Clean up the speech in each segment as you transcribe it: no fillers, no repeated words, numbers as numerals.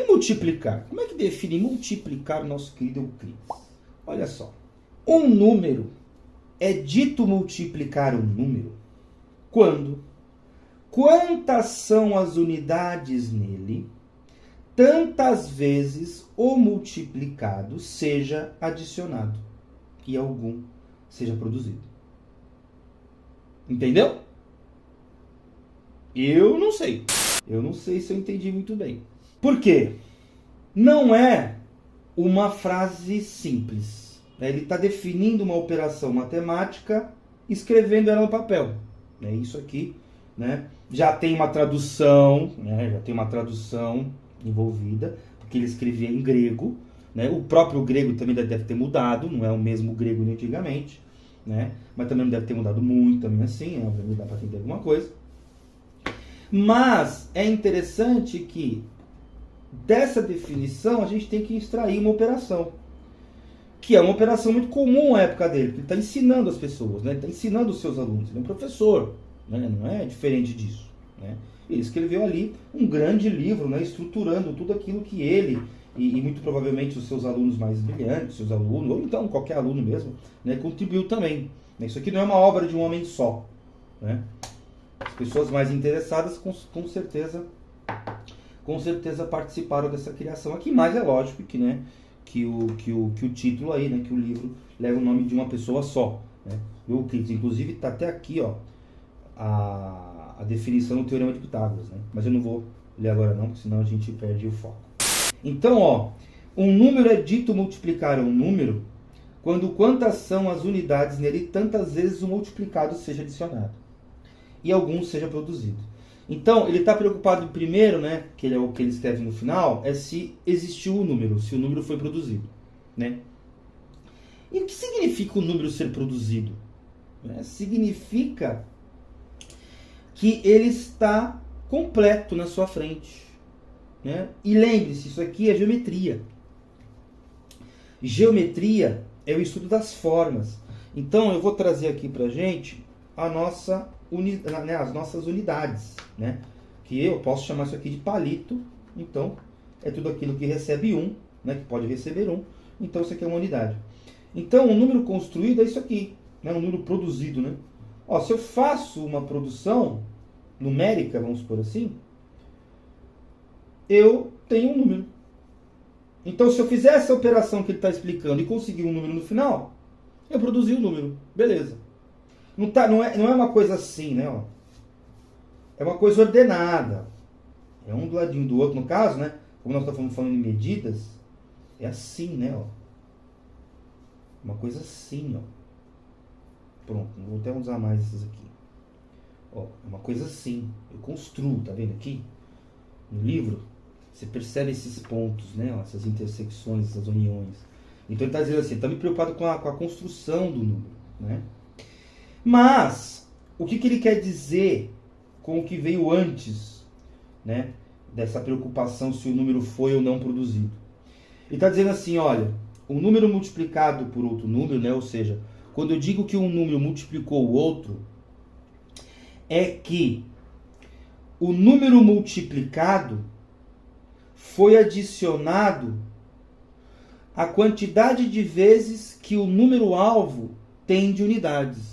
E multiplicar? Como é que define multiplicar o nosso querido Euclides? Olha só. Um número é dito multiplicar um número quando quantas são as unidades nele, tantas vezes o multiplicado seja adicionado e algum seja produzido. Entendeu? Eu não sei. Eu não sei se eu entendi muito bem. Por quê? Não é uma frase simples. Ele está definindo uma operação matemática, escrevendo ela no papel. Isso aqui, né? Já tem uma tradução, né? Já tem uma tradução envolvida, porque ele escrevia em grego, né? O próprio grego também deve ter mudado, não é o mesmo grego de antigamente, né? Mas também não deve ter mudado muito também assim, né? Obviamente dá para entender alguma coisa. Mas é interessante que dessa definição a gente tem que extrair uma operação, que é uma operação muito comum à época dele, que ele está ensinando as pessoas, né? Ele está ensinando os seus alunos, ele é um professor, né? Não é diferente disso, né? Ele escreveu ali um grande livro, né? Estruturando tudo aquilo que ele e muito provavelmente os seus alunos mais brilhantes, seus alunos, ou então qualquer aluno mesmo, né? Contribuiu também. Isso aqui não é uma obra de um homem só, né? As pessoas mais interessadas com certeza participaram dessa criação aqui, mas é lógico que, né, que o título aí, né, que o livro leva o nome de uma pessoa só, né? Euclides, inclusive está até aqui, ó, a definição do Teorema de Pitágoras, né? Mas eu não vou ler agora não, porque senão a gente perde o foco. Então, ó, um número é dito multiplicar um número quando quantas são as unidades nele, tantas vezes o multiplicado seja adicionado e algum seja produzido. Então, ele está preocupado primeiro, né, que é o que ele escreve no final, é se existiu o número, se o número foi produzido, né? E o que significa o número ser produzido? Significa que ele está completo na sua frente, né? E lembre-se, isso aqui é geometria. Geometria é o estudo das formas. Então, eu vou trazer aqui para a gente as nossas unidades, né? Que eu posso chamar isso aqui de palito. Então, é tudo aquilo que recebe 1, né? Que pode receber 1. Então, isso aqui é uma unidade. Então, um número construído é isso aqui, né? Um número produzido, né? Ó, se eu faço uma produção numérica, vamos supor assim, eu tenho um número. Então, se eu fizer essa operação que ele está explicando e conseguir um número no final, eu produzi o número. Beleza. Não é uma coisa assim, né? Ó. É uma coisa ordenada. É um do ladinho do outro. No caso, né? Como nós estamos falando em medidas, é assim, né? Ó. Uma coisa assim, ó. Pronto, não vou até usar mais esses aqui. Ó, é uma coisa assim. Eu construo, tá vendo aqui? No livro, você percebe esses pontos, né? Ó, essas intersecções, essas uniões. Então ele está dizendo assim, está me preocupado com a construção do número, né? Mas, o que ele quer dizer com o que veio antes, né, dessa preocupação se o número foi ou não produzido? Ele está dizendo assim, olha, um número multiplicado por outro número, né, ou seja, quando eu digo que um número multiplicou o outro, é que o número multiplicado foi adicionado à quantidade de vezes que o número alvo tem de unidades.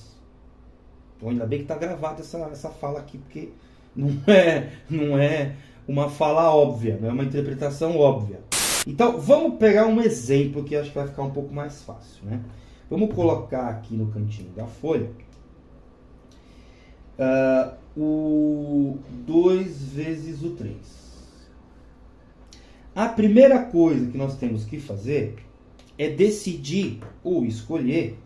Então, ainda bem que está gravada essa fala aqui, porque não é uma fala óbvia, não é uma interpretação óbvia. Então, vamos pegar um exemplo que acho que vai ficar um pouco mais fácil, né? Vamos colocar aqui no cantinho da folha o 2 vezes o 3. A primeira coisa que nós temos que fazer é decidir ou escolher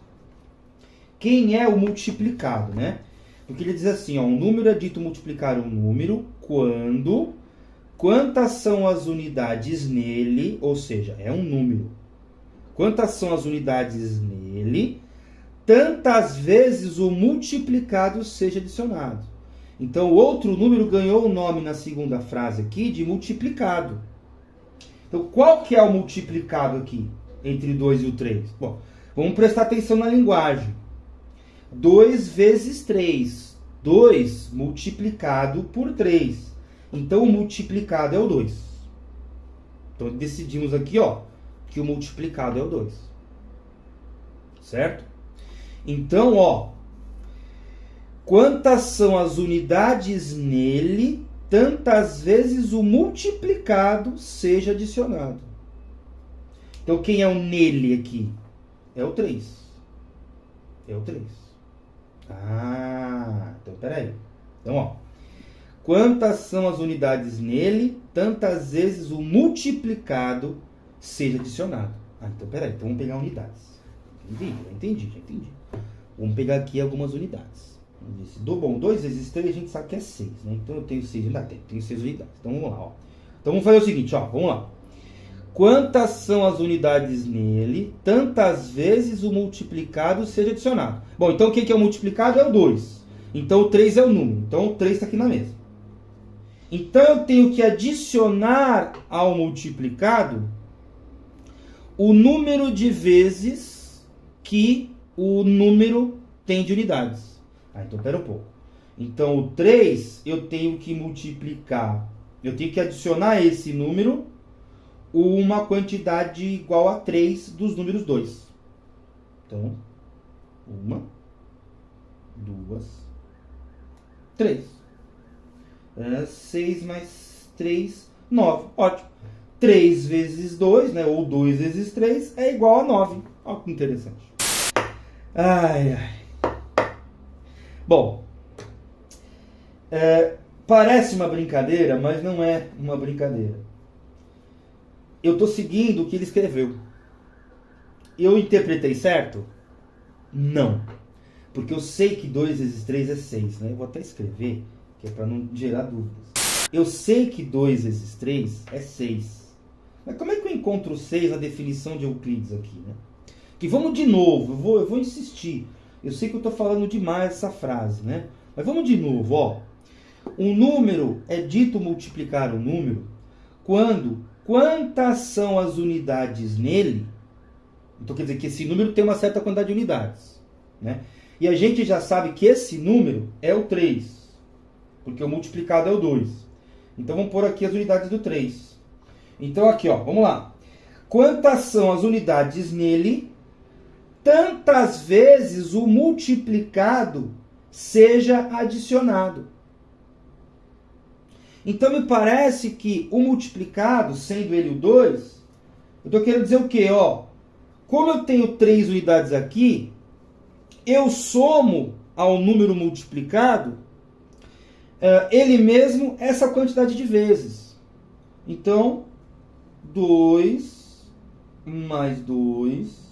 quem é o multiplicado, né? Porque ele diz assim, ó, um número é dito multiplicar um número quando quantas são as unidades nele, ou seja, é um número. Quantas são as unidades nele, tantas vezes o multiplicado seja adicionado. Então, o outro número ganhou o nome na segunda frase aqui de multiplicado. Então, qual que é o multiplicado aqui entre o 2 e o 3? Bom, vamos prestar atenção na linguagem. 2 vezes 3. 2 multiplicado por 3. Então, o multiplicado é o 2. Então decidimos aqui, ó, que o multiplicado é o 2. Certo? Então, ó, quantas são as unidades nele, tantas vezes o multiplicado seja adicionado. Então, quem é o nele aqui? É o 3. É o 3. Ah, então peraí. Então, ó, quantas são as unidades nele, tantas vezes o multiplicado seja adicionado. Ah, então peraí, então vamos pegar unidades. Já entendi. Vamos pegar aqui algumas unidades. Bom, 2 vezes 3 a gente sabe que é 6, né? Então eu tenho 6 unidades, tenho 6 unidades. Então vamos lá, ó. Então vamos fazer o seguinte, ó, vamos lá. Quantas são as unidades nele, tantas vezes o multiplicado seja adicionado. Bom, então quem que é o multiplicado é o 2. Então o 3 é o número. Então o 3 está aqui na mesa. Então eu tenho que adicionar ao multiplicado o número de vezes que o número tem de unidades. Ah, então pera um pouco. Então o 3 eu tenho que multiplicar, eu tenho que adicionar esse número uma quantidade igual a 3 dos números 2. Então, 1, 2, 3. 6 mais 3, 9. Ótimo. 3 vezes 2, né, ou 2 vezes 3, é igual a 9. Olha que interessante. Ai. Bom, parece uma brincadeira, mas não é uma brincadeira. Eu estou seguindo o que ele escreveu. Eu interpretei certo? Não. Porque eu sei que 2 vezes 3 é 6, né? Eu vou até escrever, que é para não gerar dúvidas. Eu sei que 2 vezes 3 é 6. Mas como é que eu encontro 6 na definição de Euclides aqui, né? Que vamos de novo, eu vou insistir. Eu sei que eu estou falando demais essa frase, né? Mas vamos de novo, ó. Um número é dito multiplicar um número quando quantas são as unidades nele. Então quer dizer que esse número tem uma certa quantidade de unidades, né? E a gente já sabe que esse número é o 3, porque o multiplicado é o 2. Então vamos pôr aqui as unidades do 3. Então aqui, ó, vamos lá. Quantas são as unidades nele, tantas vezes o multiplicado seja adicionado. Então me parece que o multiplicado, sendo ele o 2, eu estou querendo dizer o quê? Ó, como eu tenho 3 unidades aqui, eu somo ao número multiplicado ele mesmo essa quantidade de vezes. Então, 2 mais 2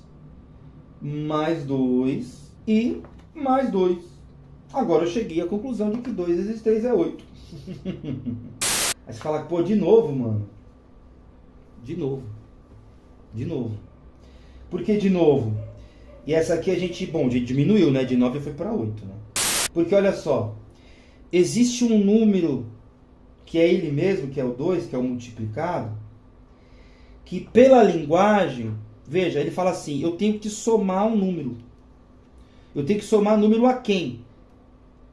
mais 2 e mais 2. Agora eu cheguei à conclusão de que 2 vezes 3 é 8. Aí você fala, pô, de novo, mano. De novo. Por que de novo? E essa aqui a gente diminuiu, né? De 9 foi para 8, né? Porque olha só, existe um número que é ele mesmo, que é o 2, que é o multiplicado, que pela linguagem, veja, ele fala assim, eu tenho que somar um número. Eu tenho que somar número a quem?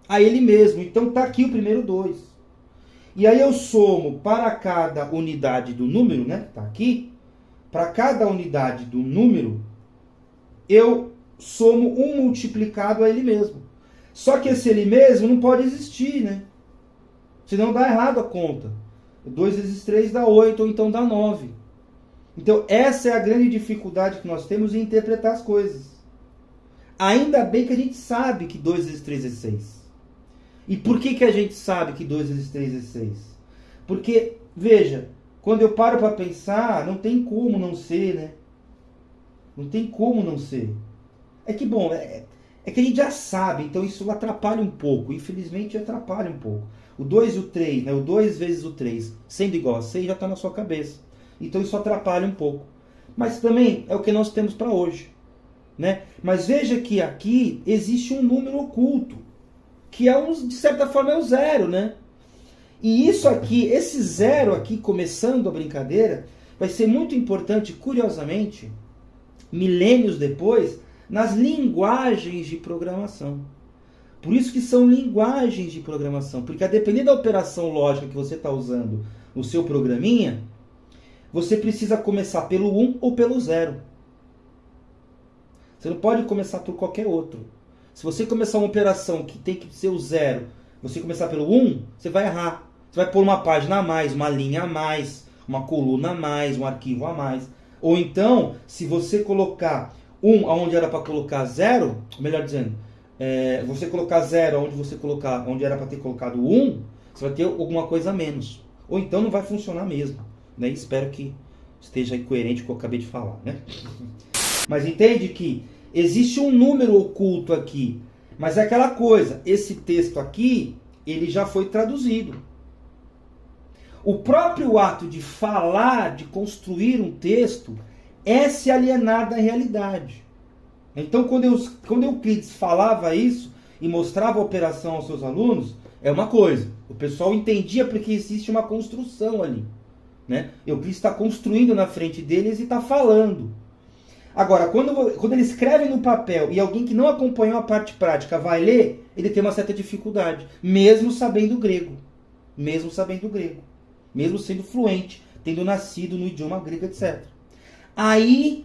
A ele mesmo. Então está aqui o primeiro 2. E aí eu somo para cada unidade do número, né? Está aqui. Para cada unidade do número, eu somo um multiplicado a ele mesmo. Só que esse ele mesmo não pode existir, né? Senão dá errado a conta. 2 vezes 3 dá 8, ou então dá 9. Então essa é a grande dificuldade que nós temos em interpretar as coisas. Ainda bem que a gente sabe que 2 vezes 3 é 6. E por que a gente sabe que 2 vezes 3 é 6? Porque, veja, quando eu paro para pensar, não tem como não ser, né? Não tem como não ser. É que, bom, é que a gente já sabe, então isso atrapalha um pouco. Infelizmente, atrapalha um pouco. O 2 e o 3, né? O 2 vezes o 3, sendo igual a 6, já está na sua cabeça. Então isso atrapalha um pouco. Mas também é o que nós temos para hoje, né? Mas veja que aqui existe um número oculto, que é de certa forma é o 0, né? E isso aqui, esse 0 aqui, começando a brincadeira, vai ser muito importante, curiosamente, milênios depois, nas linguagens de programação. Por isso que são linguagens de programação, porque a depender da operação lógica que você está usando no seu programinha, você precisa começar pelo 1 ou pelo 0. Você não pode começar por qualquer outro. Se você começar uma operação que tem que ser o 0, você começar pelo 1, você vai errar. Você vai pôr uma página a mais, uma linha a mais, uma coluna a mais, um arquivo a mais. Ou então, se você colocar 1 onde era para colocar 0, melhor dizendo, você colocar 0 onde era para ter colocado 1, você vai ter alguma coisa a menos. Ou então não vai funcionar mesmo. Né? Espero que esteja coerente com o que eu acabei de falar. Né? Mas entende que existe um número oculto aqui. Mas é aquela coisa, esse texto aqui, ele já foi traduzido. O próprio ato de falar, de construir um texto, é se alienar da realidade. Então, quando Euclides falava isso e mostrava a operação aos seus alunos, é uma coisa. O pessoal entendia porque existe uma construção ali. Né? Euclides está construindo na frente deles e está falando. Agora, quando ele escreve no papel e alguém que não acompanhou a parte prática vai ler, ele tem uma certa dificuldade, mesmo sabendo grego. Mesmo sabendo grego. Mesmo sendo fluente, tendo nascido no idioma grego, etc. Aí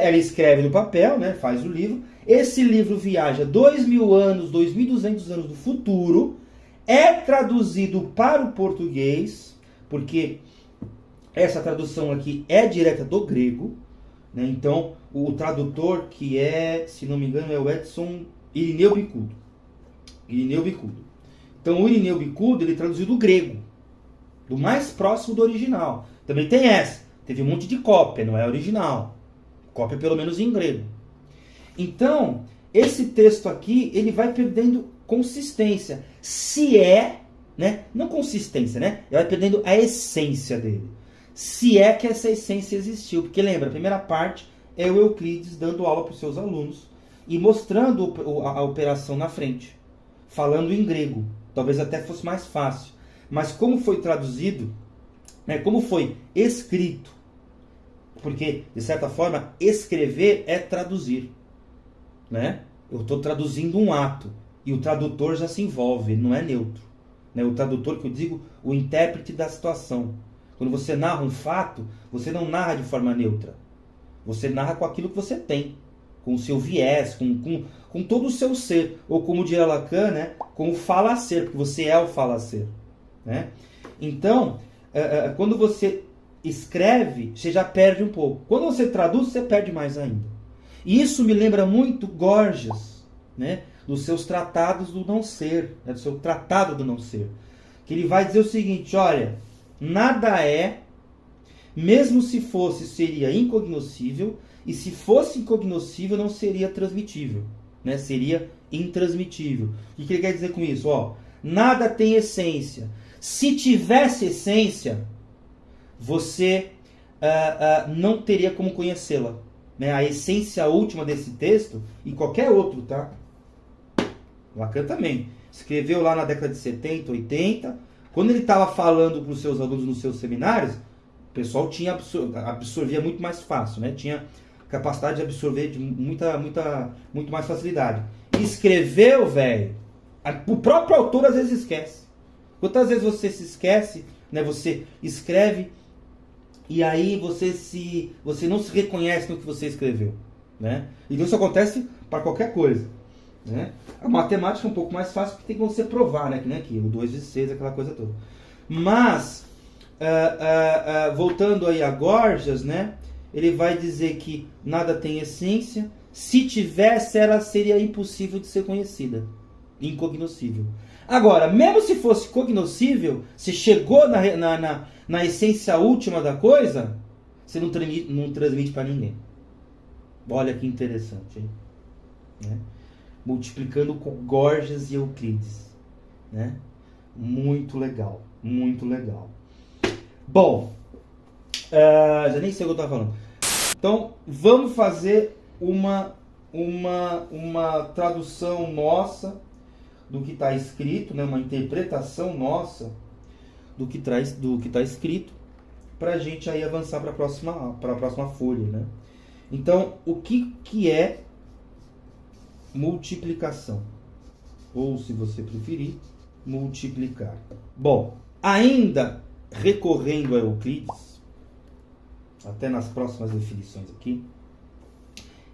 ela escreve no papel, né, faz o livro. Esse livro viaja 2.000 anos, 2.200 anos do futuro, é traduzido para o português, porque essa tradução aqui é direta do grego. Né? Então, o tradutor que se não me engano, é o Edson Irineu Bicudo. Então, o Irineu Bicudo, ele traduziu do grego, do mais próximo do original. Também tem essa. Teve um monte de cópia, não é original. Cópia pelo menos em grego. Então, esse texto aqui, ele vai perdendo consistência. Não consistência, né? Ele vai perdendo a essência dele. Se é que essa essência existiu. Porque lembra, a primeira parte é o Euclides dando aula para os seus alunos e mostrando a operação na frente, falando em grego. Talvez até fosse mais fácil. Mas como foi traduzido, né, como foi escrito, porque, de certa forma, escrever é traduzir. Né? Eu estou traduzindo um ato e o tradutor já se envolve, ele não é neutro. Né? O tradutor, que eu digo, o intérprete da situação. Quando você narra um fato, você não narra de forma neutra. Você narra com aquilo que você tem, com o seu viés, com todo o seu ser. Ou como diria Lacan, né? Com o falacer, porque você é o falacer. Né? Então, quando você escreve, você já perde um pouco. Quando você traduz, você perde mais ainda. E isso me lembra muito Gorgias, né? Dos seus tratados do não ser, né? Do seu tratado do não ser. Que ele vai dizer o seguinte, olha, nada é, mesmo se fosse, seria incognoscível, e se fosse incognoscível, não seria transmitível, né? Seria intransmitível. O que ele quer dizer com isso? Ó, nada tem essência. Se tivesse essência, você não teria como conhecê-la. Né? A essência última desse texto, e qualquer outro, tá? Lacan também. Escreveu lá na década de 70, 80. Quando ele estava falando para os seus alunos nos seus seminários, o pessoal absorvia muito mais fácil, né? Tinha capacidade de absorver de muito mais facilidade. E escreveu, velho, o próprio autor às vezes esquece. Quantas vezes você se esquece, né? Você escreve e aí você não se reconhece no que você escreveu, né? Então isso acontece para qualquer coisa, né? A matemática é um pouco mais fácil porque tem que você provar, né? Que nem aquilo, 2 vezes 6, aquela coisa toda. Mas, voltando aí a Gorgias, né? Ele vai dizer que nada tem essência. Se tivesse, ela seria impossível de ser conhecida. Incognoscível. Agora, mesmo se fosse cognoscível, se chegou na essência última da coisa, você não transmite para ninguém. Olha que interessante, hein? Né? Multiplicando com Gorgias e Euclides. Né? Muito legal, muito legal. Bom, já nem sei o que eu estava falando. Então, vamos fazer uma tradução nossa do que está escrito, né? Uma interpretação nossa do que está escrito, para a gente aí avançar para a próxima folha, né? Então, o que é multiplicação? Ou, se você preferir, multiplicar. Bom, ainda recorrendo a Euclides, até nas próximas definições aqui,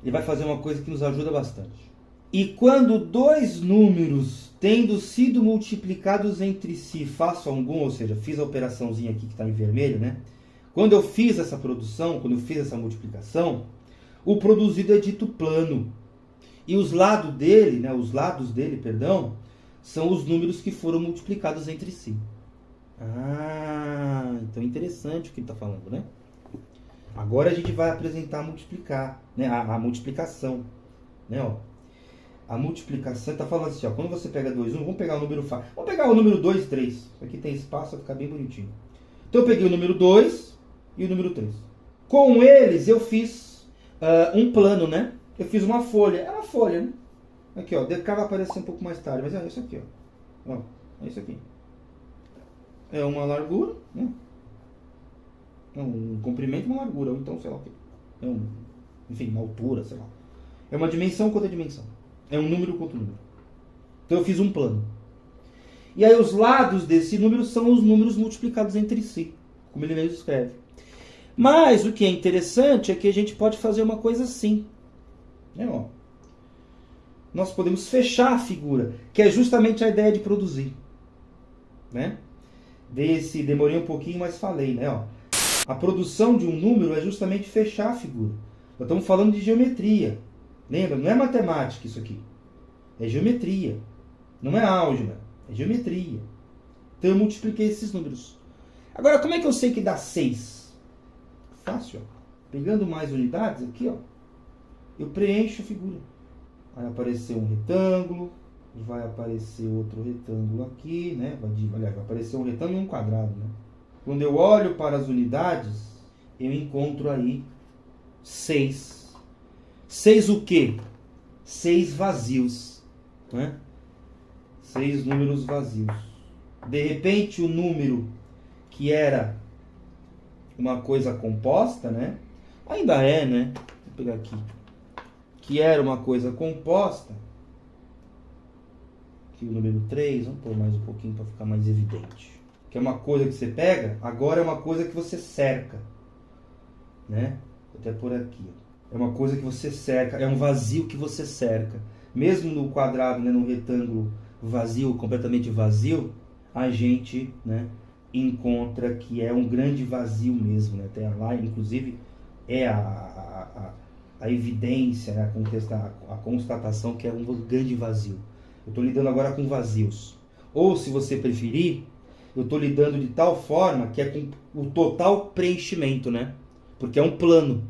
ele vai fazer uma coisa que nos ajuda bastante. E quando dois números tendo sido multiplicados entre si, faço algum, ou seja, fiz a operaçãozinha aqui que está em vermelho, né? Quando eu fiz essa produção, quando eu fiz essa multiplicação, o produzido é dito plano. E os lados dele, são os números que foram multiplicados entre si. Ah, então é interessante o que ele está falando, né? Agora a gente vai apresentar a multiplicação, né? Ó, a multiplicação está falando assim, ó, quando você pega dois números, vamos pegar o número fácil. Vamos pegar o número 2 e 3. Isso aqui tem espaço, vai ficar bem bonitinho. Então eu peguei o número 2 e o número 3. Com eles eu fiz um plano, né? Eu fiz uma folha. É uma folha, né? Aqui, ó. DK vai aparecer um pouco mais tarde, mas é isso aqui, ó. É isso aqui. É uma largura, né? É um comprimento e uma largura, ou então, sei lá o quê. Enfim, uma altura, sei lá. É uma dimensão contra dimensão. É um número contra número. Então eu fiz um plano. E aí os lados desse número são os números multiplicados entre si, como ele mesmo escreve. Mas o que é interessante é que a gente pode fazer uma coisa assim. Ó. Nós podemos fechar a figura, que é justamente a ideia de produzir. Né? Demorei um pouquinho, mas falei, né? Ó. A produção de um número é justamente fechar a figura. Nós estamos falando de geometria. Lembra? Não é matemática isso aqui. É geometria. Não é álgebra. É geometria. Então eu multipliquei esses números. Agora, como é que eu sei que dá 6? Fácil, ó. Pegando mais unidades aqui, ó. Eu preencho a figura. Vai aparecer um retângulo. Vai aparecer outro retângulo aqui, né? Vai aparecer um retângulo e um quadrado, né? Quando eu olho para as unidades, eu encontro aí 6. 6 o quê? 6 vazios, né? 6 números vazios. De repente, o número que era uma coisa composta, né? Ainda é, né? Vou pegar aqui. Que era uma coisa composta. Aqui o número 3, vamos pôr mais um pouquinho para ficar mais evidente. Que é uma coisa que você pega, agora é uma coisa que você cerca, né? Vou até por aqui, ó. É uma coisa que você cerca, é um vazio que você cerca. Mesmo no quadrado, né, no retângulo vazio, completamente vazio, a gente, né, encontra que é um grande vazio mesmo. Né? Até lá, inclusive, é a evidência, né, a constatação que é um grande vazio. Eu estou lidando agora com vazios. Ou, se você preferir, eu estou lidando de tal forma que é com o total preenchimento, né? Porque é um plano.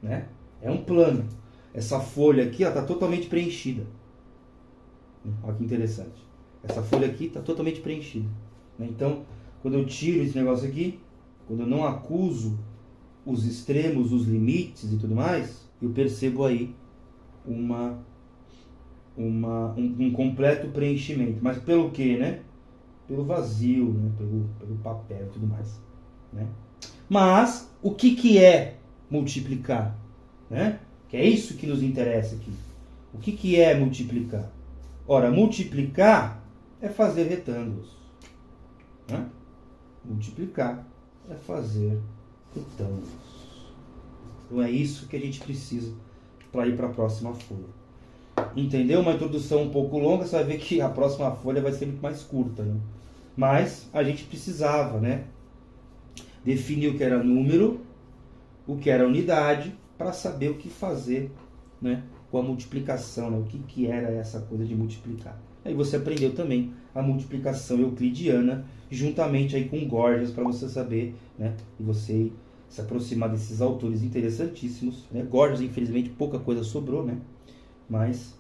Né? É um plano. Essa folha aqui está totalmente preenchida. Olha que interessante. Essa folha aqui está totalmente preenchida. Né? Então, quando eu tiro esse negócio aqui, quando eu não acuso os extremos, os limites e tudo mais, eu percebo aí um completo preenchimento. Mas pelo quê, né? Pelo vazio, né? pelo papel e tudo mais. Né? Mas, o que é multiplicar? Né? Que é isso que nos interessa aqui. O que é multiplicar? Ora, multiplicar é fazer retângulos. Né? Multiplicar é fazer retângulos. Então é isso que a gente precisa para ir para a próxima folha. Entendeu? Uma introdução um pouco longa, você vai ver que a próxima folha vai ser muito mais curta. Né? Mas a gente precisava, né, definir o que era número, o que era unidade, para saber o que fazer, né, com a multiplicação, né, o que era essa coisa de multiplicar. Aí você aprendeu também a multiplicação euclidiana, juntamente aí com Gorgias, para você saber, né, e você se aproximar desses autores interessantíssimos. Né? Gorgias, infelizmente, pouca coisa sobrou, né? Mas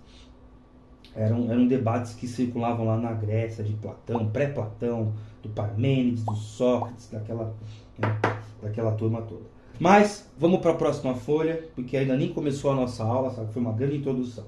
eram debates que circulavam lá na Grécia, de Platão, pré-Platão, do Parmênides, do Sócrates, daquela turma toda. Mas vamos para a próxima folha, porque ainda nem começou a nossa aula, sabe? Foi uma grande introdução.